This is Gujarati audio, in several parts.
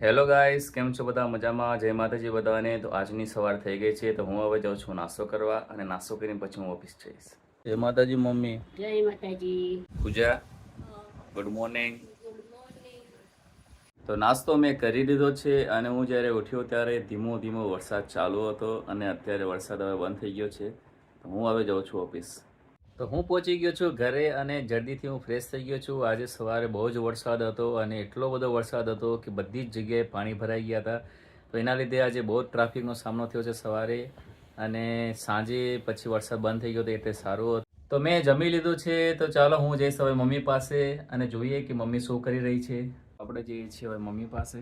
હેલો ગાઈસ, કેમ છો બધા? મજામાં? જય માતાજી બધાને. તો આજની સવાર થઈ ગઈ છે, તો હું હવે જાઉં છું નાસ્તો કરવા, અને નાસ્તો કરીને પછી હું ઓફિસ જઈશ. જય માતાજી મમ્મી. જય માતાજી. પૂજા, ગુડ મોર્નિંગ. તો નાસ્તો મેં કરી દીધો છે, અને હું જ્યારે ઉઠ્યો ત્યારે ધીમો ધીમો વરસાદ ચાલુ હતો, અને અત્યારે વરસાદ હવે બંધ થઈ ગયો છે. તો હું હવે જાઉં છું ઓફિસ. તો હું પહોંચી ગયો છું ઘરે, અને જલ્દીથી હું ફ્રેશ થઈ ગયો છું. આજે સવારે બહુ જ વરસાદ હતો, અને એટલો બધો વરસાદ હતો કે બધી જ જગ્યાએ પાણી ભરાઈ ગયા હતા. તો એના લીધે આજે બહુ જ ટ્રાફિકનો સામનો થયો છે સવારે, અને સાંજે પછી વરસાદ બંધ થઈ ગયો તો એટલે સારું હતું. તો મેં જમી લીધું છે, તો ચાલો હું જઈશ હવે મમ્મી પાસે, અને જોઈએ કે મમ્મી શું કરી રહી છે. આપણે જઈએ છીએ હવે મમ્મી પાસે.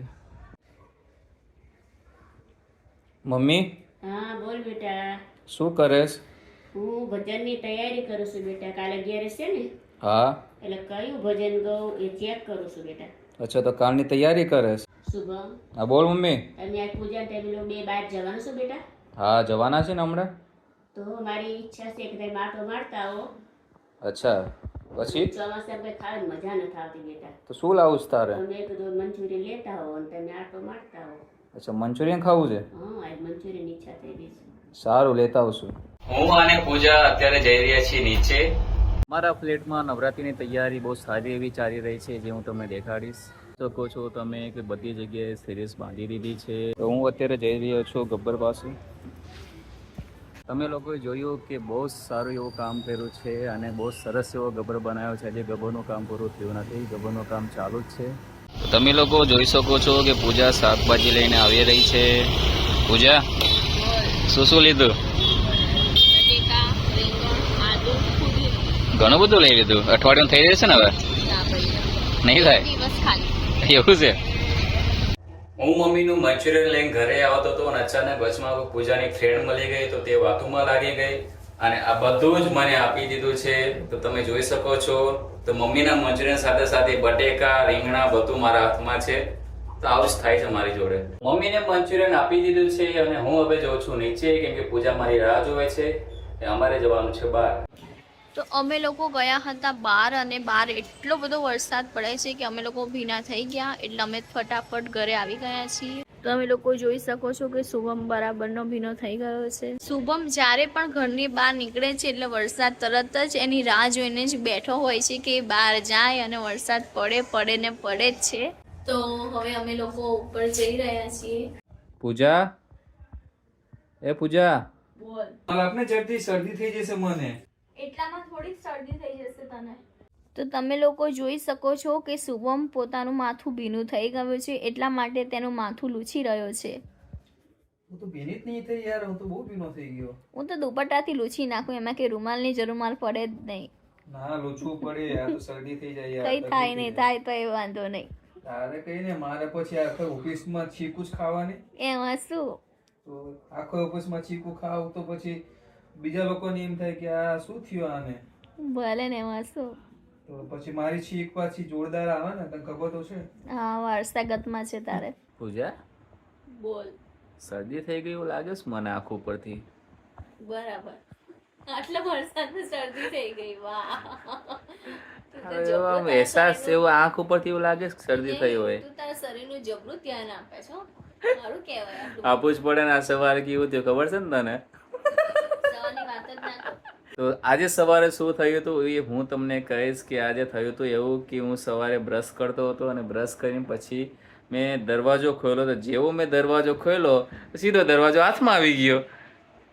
મમ્મી, હા બોલ બેટા. શું કરેશ? હું ભજનની તૈયારી કરું છું બેટા. કાલે 11 છે ને, હા. એટલે કયું ભજન ગાઉં એ ચેક કરું છું બેટા. અચ્છા, તો કાલની તૈયારી કરેશ? શુભમ, હા બોલ મમ્મી. તમે આજ પૂજા ટાઈમે બે બહાર જવાનું છો બેટા? હા, જવાના છે ને હમણાં. તો મારી ઈચ્છા છે કે તમે આટો મારતા આવો. અચ્છા, પછી? ચોમાસા કોઈ ખાવાની મજા નથી આવતી બેટા. તો શું લાવું છે તારે? તમે કીધું મંચુરિયન લેતા આવો અને તમે આટો મારતા આવો. અચ્છા, મંચુરિયન ખાવું છે? હા, આજ મંચુરિયન ઈચ્છા થઈ રહી છે. સારું, લેતા આવશું. હું અને પૂજા અત્યારે જઈ રહ્યા છીએ નીચે. મારા ફ્લેટમાં નવરાત્રીની તૈયારી બહુ સારી એવી ચાલી રહી છે, જે હું તમને દેખાડીશ. શકો છો તમે કે બધી જગ્યાએ સિરીઝ બાંધી દીધી છે. તો હું અત્યારે જઈ રહ્યો છું ગબ્બર પાસે. તમે લોકોએ જોયું કે બહુ સારું એવું કામ કર્યું છે, અને બહુ સરસ એવો ગબ્બર બનાવ્યો છે. હજી ગબ્બરનું કામ પૂરું થયું નથી, ગબ્બરનું કામ ચાલુ જ છે. તમે લોકો જોઈ શકો છો કે પૂજા શાકભાજી લઈને આવી રહી છે. પૂજા, શું શું લીધું? ઘણું બધું લઈ લીધું. અઠવાડિયું થઈ જશે ને હવે? નહીં થાય એવું છે. હું મમ્મીનું મંચુરિયન લઈને ઘરે આવતો હતો, અને અચાનક વચમાં પૂજાની ફ્રેન્ડ મળી ગઈ, તો તે વાતોમાં લાગી ગઈ, અને આ બધું જ મને આપી દીધું છે. તો તમે જોઈ શકો છો. તો મમ્મીના મંચુરિયન સાથે સાથે બટેકા, રીંગણા બધું મારા હાથમાં છે. તો આવું જ થાય છે મારી જોડે. મમ્મીને મંચુરિયન આપી દીધું છે, અને હું હવે જાઉં છું નીચે, કેમ કે પૂજા મારી રાહ જોવે છે. અમારે જવાનું છે બહાર. તો અમે લોકો ગયા હતા બહાર, અને બહાર એટલો બધો વરસાદ પડે છે કે અમે લોકો ભીના થઈ ગયા, એટલે અમે ફટાફટ ઘરે આવી ગયા છીએ. તો અમે લોકો જોઈ શકો છો કે શુભમ બરાબરનો ભીનો થઈ ગયો છે. શુભમ જ્યારે પણ ઘરની બહાર નીકળે છે એટલે વરસાદ તરત જ એની રાહ જોઈને જ બેઠો હોય છે કે બહાર જાય અને વરસાદ પડે ને પડે જ છે. તો હવે અમે લોકો ઉપર જઈ રહ્યા છીએ. પૂજા, એ પૂજા, બોલ. આપને જલ્દી શરદી થઈ જશે મને. એટલામાં થોડી શરદી થઈ જશે તને. તો તમે લોકો જોઈ શકો છો કે શુભમ પોતાનું માથું ભીનું થઈ ગયું છે, એટલા માટે તેનું માથું લૂછી રહ્યો છે. હું તો ભીની જ નહીં થઈ યાર, હું તો બહુ ભીનો થઈ ગયો. હું તો દુપટ્ટાથી લૂછી નાખું, એમાં કે રૂમાલની જરૂર પડે જ નહીં. ના, લૂછવું પડે યાર, તો શરદી થઈ જાય યાર. કઈ થાય નહીં, થાય તો એ વાંધો નહીં. તારે કઈ ને, મારે પછી આખો ઓફિસમાં ચીકુ જ ખાવાની. એમાં શું? તો આખો ઓફિસમાં ચીકુ ખાવ તો પછી બીજા લોકોને એમ થાય કે આ શું થયું આને. ભલે ને, એમાં શું? તો પછી મારી ચીક પાછી જોરદાર આવે ને, તને ખબર તો છે. હા, વારસાગતમાં છે તારે. પૂજા, બોલ. શરદી થઈ ગઈ એવું લાગે છે મને આંખ ઉપરથી. બરાબર, આટલા વરસાદમાં શરદી થઈ ગઈ, વાહ. આમ અહેસાસ એવું આંખ ઉપરથી એવું લાગે છે શરદી થઈ હોય. તું તારા શરીરનું જબરું ધ્યાન આપે છો. સારું કહેવાય. આપવું જ પડે ને. આ સવારે કેવું થયું ખબર છે ને તને? સવારની વાત જ ના કર. તો આજે સવારે શું થયું હતું એ હું તમને કહીશ. કે આજે થયું હતું એવું કે હું સવારે બ્રશ કરતો હતો, અને બ્રશ કરીને પછી મેં દરવાજો ખોલ્યો. તો જેવો મેં દરવાજો ખોલ્યો, સીધો દરવાજો હાથમાં આવી ગયો,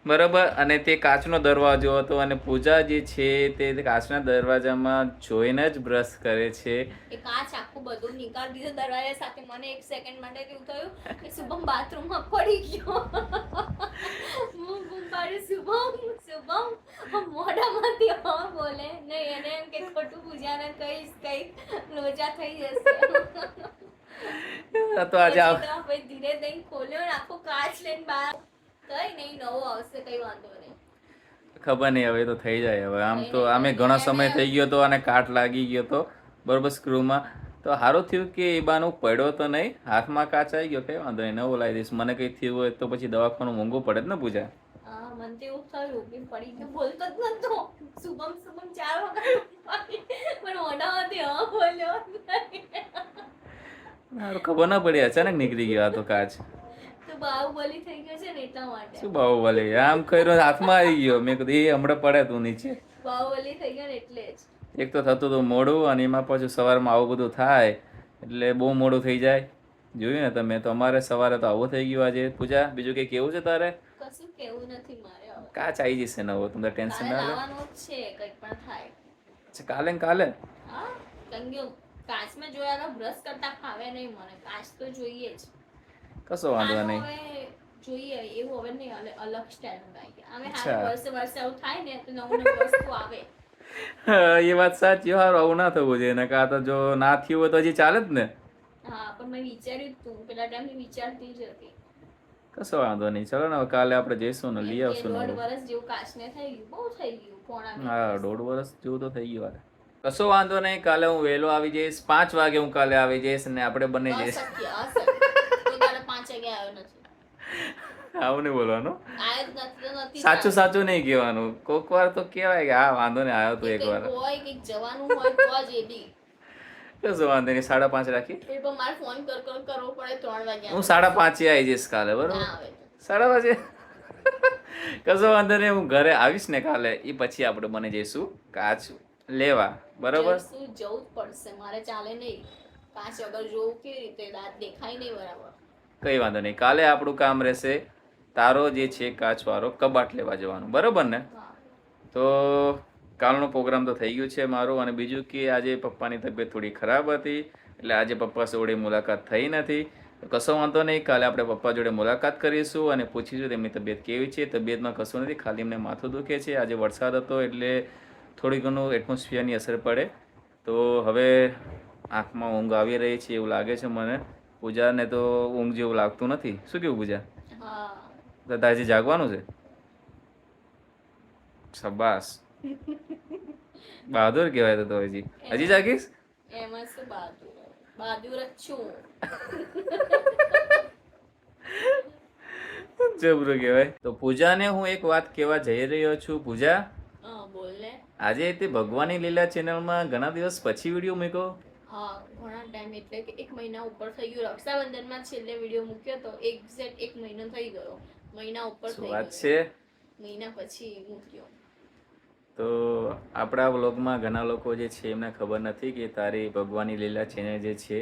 બરાબર. અને તે કાચનો દરવાજો હતો, અને પૂજા જે છે તે કાચના દરવાજામાં જોઈને જ બ્રશ કરે છે. એ કાચ આખું બધું નીકાળી દીધું દરવાજા સાથે. મને એક સેકન્ડ માટે એવું થયું કે શુભમ બાથરૂમમાં પડી ગયો. હું ગુંબાડી, શુભમ મોઢામાંથી હા બોલે નહીં, એને એમ કે ખોટું પૂજાને કહીશ, કઈ લોચા થઈ જશે. તો આજે પછી ધીરે દઈને ખોલ્યો ને આખો કાચ લઈને બહાર. કઈ નહીં, નવો આવશે, કઈ વાંધો નહીં. ખબર નહીં, હવે તો થઈ જાય. હવે આમ તો આમે ઘણો સમય થઈ ગયો હતો, અને કાટ લાગી ગયો હતો બરોબર સ્ક્રૂમાં. તો સારું થયું કે એ બાનું પડ્યો તો નહીં, હાથમાં કાચ આવી ગયો. કઈ વાંધો નહીં, નવો લાવી દઈશ. મને કઈ થયું હોય તો પછી દવાખાનું મોંઘું પડે જ ને પૂજા. હા, મને તો એવું થયું કે પડી ગયો, બોલતો જ નતો. શુભમ 4 વખત પણ મોઢામાંથી હા બોલ્યો. હારું ખબર ના પડી, અચાનક નીકળી ગયો આ તો કાચ. તો બાહુબલી થઈ ગયો છે ને એટલા માટે. શું બાહુબલી આમ કર્યો હાથમાં આવી ગયો, મેં કીધું એ હમણાં પડે તું નીચે. બાહુબલી થઈ ગયો ને એટલે જ. એક તો થતું હતું મોડું અને એમાં પાછું સવારમાં આવું બધું થાય એટલે બહુ મોડું થઈ જાય. જોયું ને તમે, તો અમારે સવારે તો આવું થઈ ગયું આજે. પૂજા, બીજું કંઈ કેવું છે તારે? કશું કેવું નથી મારે હવે. કાચ આવી જશે નવો, તમને ટેન્શન કાલે ના લે. લાવવાનો જ છે, કંઈક પણ થાય. અચ્છા, કાલે ને કાલે? હા, કેમ કે કાચમાં જોયા બ્રશ કરતા ફાવે નહીં મને, કાચ તો જોઈએ જ. કશો વાંધો આનું નહીં. હવે જોઈએ એવું હવે નહીં, અલગ સ્ટાઈલ આવી ગયા. અમે અચ્છા. વર્ષે વર્ષે આવું થાય ને તો નવું નવું વસ્તુ આવે. એ વાત સાચી. હારું, આવું ના થવું જોઈએ ને. કાં તો જો ના થયું હોય તો હજી ચાલે જ ને. હા, પણ મેં વિચાર્યું જ તું પેલા ટાઈમથી વિચારતી જ હતી. કશો વાંધો નહીં. ચલો ને હવે કાલે આપણે જઈશું ને લઈ કે આવશું દોઢ નવું. વર્ષ જેવું કાચને થઈ ગયું, બહુ થઈ ગયું. પોણા બે હા, વર્ષ. 1.5 વર્ષ જેવું તો થઈ ગયું. હારે કશો વાંધો નહીં. કાલે હું વહેલો આવી જઈશ, 5 વાગે હું કાલે આવી જઈશ ને આપણે બંને જઈશ. અશક્ય, અશક્ય. તો તારે 5 વાગે આવ્યો નથી. આવું નહીં બોલવાનું. આયો જ નથી તો નથી. સાચું સાચું નહીં કહેવાનું. કોક વાર તો કહેવાય કે હા વાંધો નહીં, આવ્યો તો એક વાર. કંઈક હોય કંઈક જવાનું હોય તો જ એ બી. કશો વાંધો નહીં. 5:30 રાખી. એ પણ મારે ફોન કરવો પડે 3 વાગ્યા. હું 5:30 આવી જઈશ કાલે, બરોબર? ના આવે તો. 5:30. કશો વાંધો નહીં. હું ઘરે આવીશ ને કાલે, એ પછી આપણે બને જઈશું કાચ લેવા, બરોબર? જવું જ પડશે મારે, ચાલે નહીં. કાચ વગર જોવું કેવી રીતે, દાંત દેખાય નહીં બરાબર. કઈ વાંધો નહીં. કાલે આપણું કામ રહેશે તારો જે છે કાચવાળો કબાટ લેવા જવાનું, બરોબર ને? હા. તો કાલનો પ્રોગ્રામ તો થઈ ગયું છે મારો. અને બીજું કે આજે પપ્પાની તબિયત થોડી ખરાબ હતી એટલે આજે પપ્પા જોડે મુલાકાત થઈ નથી. તો કશો વાંધો નહીં, કાલે આપણે પપ્પા જોડે મુલાકાત કરીશું અને પૂછીશું તેમની તબિયત કેવી છે. તબિયતમાં કશું નથી, ખાલી એમને માથું દુખે છે. આજે વરસાદ હતો એટલે થોડી ઘણું એટમોસ્ફિયરની અસર પડે. તો હવે આંખમાં ઊંઘ આવી રહી છે એવું લાગે છે મને. પૂજાને તો ઊંઘ જેવું લાગતું નથી. શું કેવું પૂજા? હા. તો તારે જાગવાનું છે? શાબાશ, બહાદુર કહેવાય. તો હજી જાગીશ? એમાં શું બહાદુર, બહાદુર જ છું. જબરું કહેવાય. તો પૂજાને હું એક વાત કહેવા જઈ રહ્યો છું. પૂજા, હા બોલ ને. આજે તે ભગવાનની લીલા ચેનલમાં ઘણા દિવસ પછી વિડીયો મૂક્યો. હા, ઘણા ટાઈમ એટલે કે 1 મહિના ઉપર થઈ ગયું. રક્ષાબંધનમાં છેલ્લે વિડીયો મૂક્યો તો એક્ઝેક્ટ 1 મહિનો થઈ ગયો. મહિના ઉપર શું થઈ વાત ગયો. છે? મહિના પછી મૂક્યો. તો આપણા વ્લોગમાં ઘણા લોકો જે છે એમને ખબર નથી કે તારી ભગવાનની લીલા ચેનલ જે છે,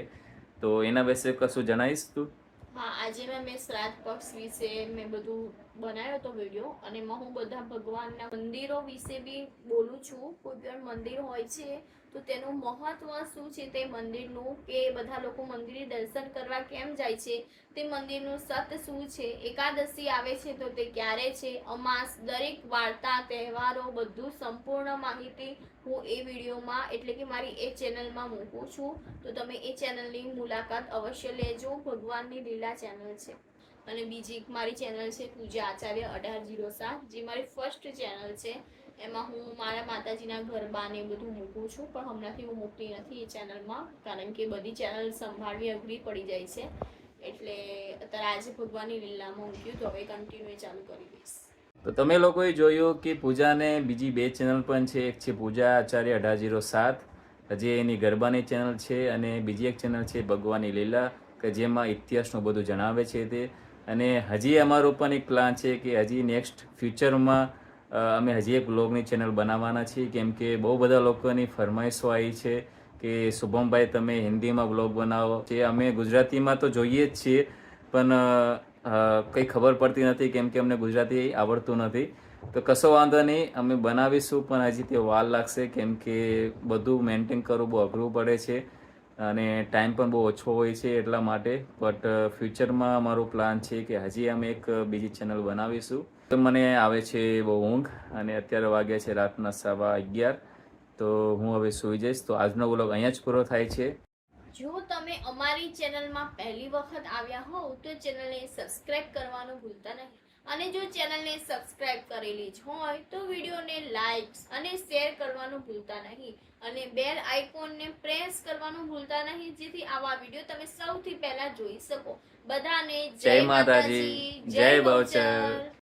તો એના વિશે કશું જણાવીશ તું? હા, આજે મેં શ્રાદ્ધ પક્ષ વિશે મેં બધું બનાવ્યો હતો વિડીયો, અને એમાં હું બધા ભગવાનના મંદિરો વિશે બી બોલું છું. કોઈ પણ મંદિર હોય છે તો તેનું મહત્વ શું છે તે મંદિરનું, કે બધા લોકો મંદિરે દર્શન કરવા કેમ જાય છે, તે મંદિરનું સત્ય શું છે, એકાદશી આવે છે તો તે ક્યારે છે, અમાસ, દરેક વાર્તા, તહેવારો, બધું સંપૂર્ણ માહિતી હું એ વિડીયોમાં એટલે કે મારી એ ચેનલમાં મૂકું છું. તો તમે એ ચેનલની મુલાકાત અવશ્ય લેજો. ભગવાનની લીલા ચેનલ છે. અને બીજી એક મારી ચેનલ છે પૂજા આચાર્ય 1807, જે મારી ફર્સ્ટ ચેનલ છે. એમાં હું મારા માતાજીના ગરબા ને બધું મૂકું છું, પણ હમણાંથી હું મૂકતી નથી એ ચેનલમાં, કારણ કે બધી ચેનલ સંભાળવી અઘરી પડી જાય છે. એટલે અત્યારે આજે ભગવાનની લીલામાં મૂક્યું, તો હવે કન્ટિન્યુ ચાલુ કરી દઈશ. તો તમે લોકોએ જોયું કે પૂજાને બીજી 2 ચેનલ પણ છે. એક છે પૂજા આચાર્ય 1807, જે એની ગરબાની ચેનલ છે, અને બીજી એક ચેનલ છે ભગવાનની લીલા, કે જેમાં ઇતિહાસનું બધું જણાવે છે તે. અને હજી અમારો પણ એક પ્લાન છે કે હજી નેક્સ્ટ ફ્યુચરમાં અમે હજી એક બ્લોગની ચેનલ બનાવવાના છીએ, કેમ કે બહુ બધા લોકોની ફરમાઈશો આવી છે કે શુભમભાઈ તમે હિન્દીમાં બ્લોગ બનાવો. જે અમે ગુજરાતીમાં તો જોઈએ જ છીએ, પણ કંઈ ખબર પડતી નથી કેમ કે અમને ગુજરાતી આવડતું નથી. તો કશો વાંધો નહીં, અમે બનાવીશું, પણ હજી તે વાર લાગશે કેમ કે બધું મેન્ટેન કરવું બહુ અઘરું પડે છે અને ટાઈમ પણ બહુ ઓછો હોય છે એટલા માટે. બટ ફ્યુચરમાં અમારો પ્લાન છે કે હજી અમે એક બીજી ચેનલ બનાવીશું. તો મને આવે છે બહુ ઊંઘ, અને અત્યારે વાગ્યા છે રાતના 11:15. તો હું હવે સૂઈ જઈશ. તો આજનો વ્લોગ અહીંયા જ પૂરો થાય છે. જો તમે અમારી ચેનલમાં પહેલી વખત આવ્યા હોવ તો ચેનલને સબસ્ક્રાઇબ કરવાનું ભૂલતા નહીં, અને જો ચેનલને સબસ્ક્રાઇબ કરેલી જ હોય તો વિડીયોને લાઇક અને શેર કરવાનું ભૂલતા નહીં, અને બેલ આઇકોનને પ્રેસ કરવાનું ભૂલતા નહીં, જેથી આવા વિડીયો તમે સૌથી પહેલા જોઈ શકો. બધાને જય માતાજી, જય બહુચર.